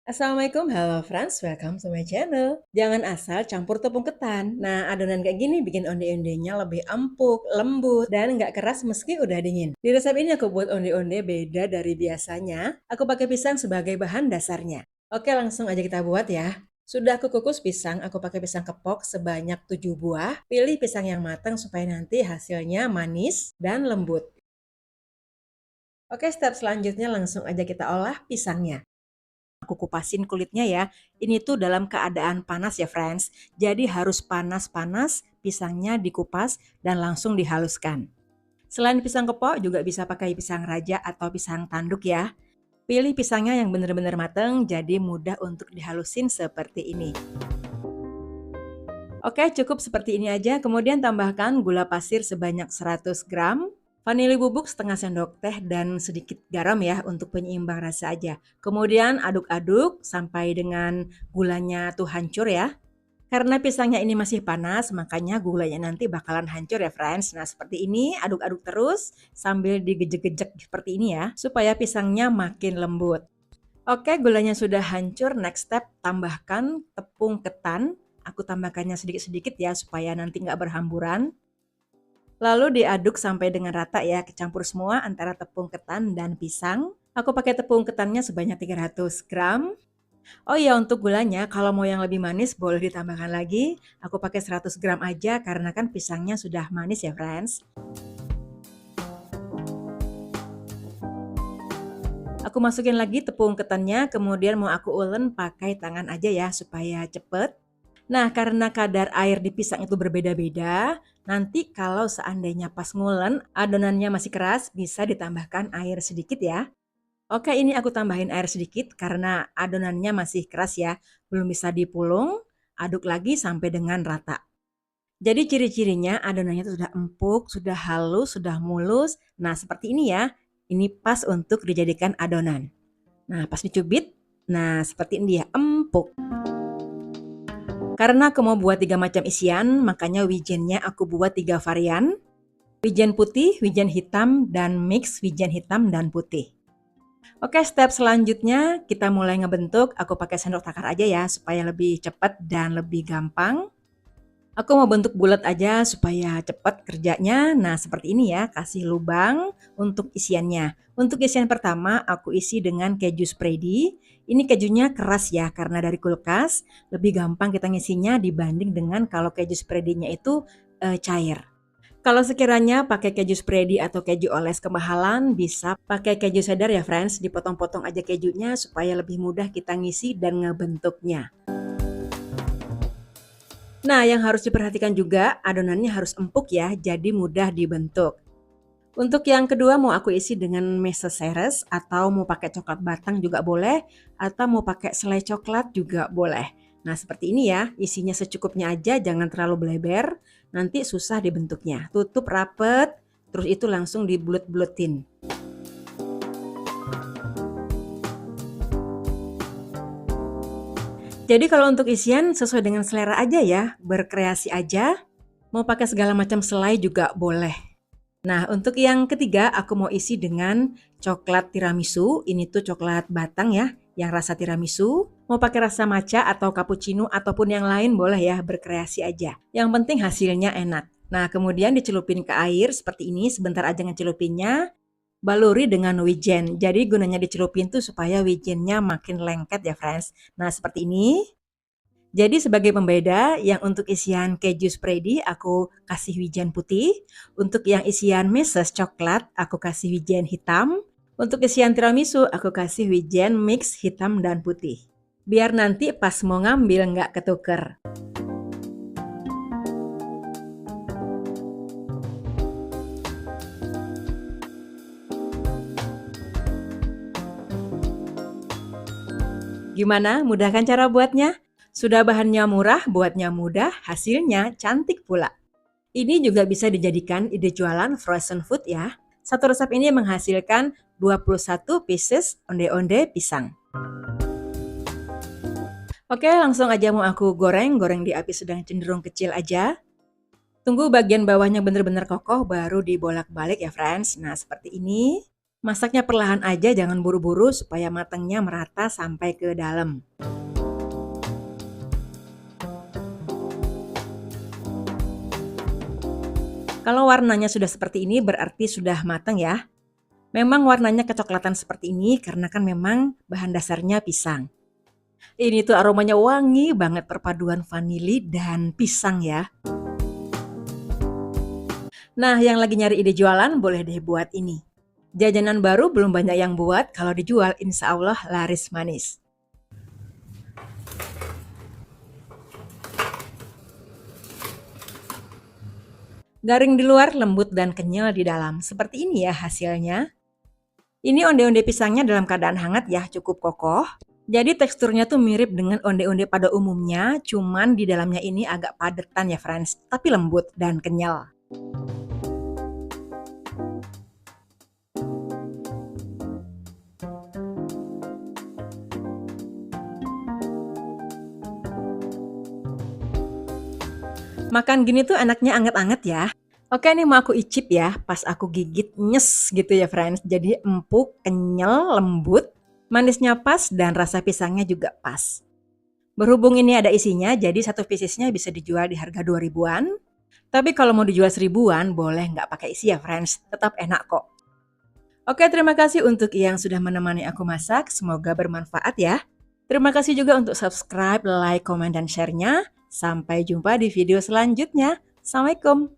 Assalamualaikum, halo friends, welcome to my channel. Jangan asal campur tepung ketan. Nah, adonan kayak gini bikin onde-ondenya lebih empuk, lembut, dan nggak keras meski udah dingin. Di resep ini aku buat onde-onde beda dari biasanya. Aku pakai pisang sebagai bahan dasarnya. Oke, langsung aja kita buat ya. Sudah aku kukus pisang, aku pakai pisang kepok sebanyak 7 buah. Pilih pisang yang matang supaya nanti hasilnya manis dan lembut. Oke, step selanjutnya langsung aja kita olah pisangnya. Aku kupasin kulitnya ya. Ini tuh dalam keadaan panas ya friends. Jadi harus panas-panas, pisangnya dikupas dan langsung dihaluskan. Selain pisang kepok juga bisa pakai pisang raja atau pisang tanduk ya. Pilih pisangnya yang benar-benar mateng jadi mudah untuk dihalusin seperti ini. Oke, cukup seperti ini aja. Kemudian tambahkan gula pasir sebanyak 100 gram, vanili bubuk setengah sendok teh dan sedikit garam ya untuk penyeimbang rasa aja. Kemudian aduk-aduk sampai dengan gulanya tuh hancur ya. Karena pisangnya ini masih panas, makanya gulanya nanti bakalan hancur ya friends. Nah seperti ini, aduk-aduk terus sambil digejek-gejek seperti ini ya, supaya pisangnya makin lembut. Oke, gulanya sudah hancur. Next step, tambahkan tepung ketan. Aku tambahkannya sedikit-sedikit ya, supaya nanti nggak berhamburan. Lalu diaduk sampai dengan rata ya, kecampur semua antara tepung ketan dan pisang. Aku pakai tepung ketannya sebanyak 300 gram. Oh iya, untuk gulanya, kalau mau yang lebih manis boleh ditambahkan lagi. Aku pakai 100 gram aja karena kan pisangnya sudah manis ya friends. Aku masukin lagi tepung ketannya, kemudian mau aku ulen pakai tangan aja ya supaya cepet. Nah, karena kadar air di pisang itu berbeda-beda, nanti kalau seandainya pas ngulen adonannya masih keras, bisa ditambahkan air sedikit ya. Oke, ini aku tambahin air sedikit karena adonannya masih keras ya, belum bisa dipulung. Aduk lagi sampai dengan rata. Jadi ciri-cirinya adonannya itu sudah empuk, sudah halus, sudah mulus. Nah, seperti ini ya. Ini pas untuk dijadikan adonan. Nah, pas dicubit, nah seperti ini dia, empuk. Karena aku mau buat 3 macam isian, makanya wijennya aku buat 3 varian. Wijen putih, wijen hitam, dan mix wijen hitam dan putih. Oke, step selanjutnya kita mulai ngebentuk. Aku pakai sendok takar aja ya, supaya lebih cepat dan lebih gampang. Aku mau bentuk bulat aja supaya cepat kerjanya. Nah, seperti ini ya, kasih lubang untuk isiannya. Untuk isian pertama, aku isi dengan keju spready. Ini kejunya keras ya, karena dari kulkas. Lebih gampang kita ngisinya dibanding dengan kalau keju spready-nya itu cair. Kalau sekiranya pakai keju spready atau keju oles kemahalan, bisa pakai keju cheddar ya friends. Dipotong-potong aja kejunya supaya lebih mudah kita ngisi dan ngebentuknya. Nah, yang harus diperhatikan juga adonannya harus empuk ya, jadi mudah dibentuk. Untuk yang kedua mau aku isi dengan mesa seres atau mau pakai coklat batang juga boleh, atau mau pakai selai coklat juga boleh. Nah, seperti ini ya, isinya secukupnya aja, jangan terlalu bleber, nanti susah dibentuknya. Tutup rapet, terus itu langsung dibulet-buletin. Jadi kalau untuk isian sesuai dengan selera aja ya, berkreasi aja. Mau pakai segala macam selai juga boleh. Nah, untuk yang ketiga aku mau isi dengan coklat tiramisu. Ini tuh coklat batang ya, yang rasa tiramisu. Mau pakai rasa matcha atau cappuccino ataupun yang lain boleh ya, berkreasi aja. Yang penting hasilnya enak. Nah, kemudian dicelupin ke air seperti ini, sebentar aja ngecelupinnya. Baluri dengan wijen. Jadi gunanya dicelupin tuh supaya wijennya makin lengket ya friends. Nah, seperti ini. Jadi sebagai pembeda, yang untuk isian keju spready aku kasih wijen putih, untuk yang isian meses coklat aku kasih wijen hitam, untuk isian tiramisu aku kasih wijen mix hitam dan putih. Biar nanti pas mau ngambil nggak ketuker. Gimana? Mudah kan cara buatnya? Sudah bahannya murah, buatnya mudah, hasilnya cantik pula. Ini juga bisa dijadikan ide jualan frozen food ya. Satu resep ini menghasilkan 21 pieces onde-onde pisang. Oke, langsung aja mau aku goreng di api sedang cenderung kecil aja. Tunggu bagian bawahnya benar-benar kokoh baru dibolak-balik ya friends. Nah, seperti ini. Masaknya perlahan aja, jangan buru-buru supaya matangnya merata sampai ke dalam. Kalau warnanya sudah seperti ini berarti sudah matang ya. Memang warnanya kecoklatan seperti ini karena kan memang bahan dasarnya pisang. Ini tuh aromanya wangi banget, perpaduan vanili dan pisang ya. Nah, yang lagi nyari ide jualan boleh deh buat ini. Jajanan baru belum banyak yang buat, kalau dijual insya Allah laris manis. Garing di luar, lembut dan kenyal di dalam. Seperti ini ya hasilnya. Ini onde-onde pisangnya dalam keadaan hangat ya, cukup kokoh. Jadi teksturnya tuh mirip dengan onde-onde pada umumnya, cuman di dalamnya ini agak padetan ya friends, tapi lembut dan kenyal. Makan gini tuh enaknya anget-anget ya. Oke nih mau aku icip ya, pas aku gigit nyes gitu ya friends. Jadi empuk, kenyal, lembut, manisnya pas dan rasa pisangnya juga pas. Berhubung ini ada isinya, jadi satu piecesnya bisa dijual di harga 2000-an. Tapi kalau mau dijual 1000-an, boleh nggak pakai isi ya friends, tetap enak kok. Oke, terima kasih untuk yang sudah menemani aku masak, semoga bermanfaat ya. Terima kasih juga untuk subscribe, like, komen, dan share-nya. Sampai jumpa di video selanjutnya. Assalamualaikum.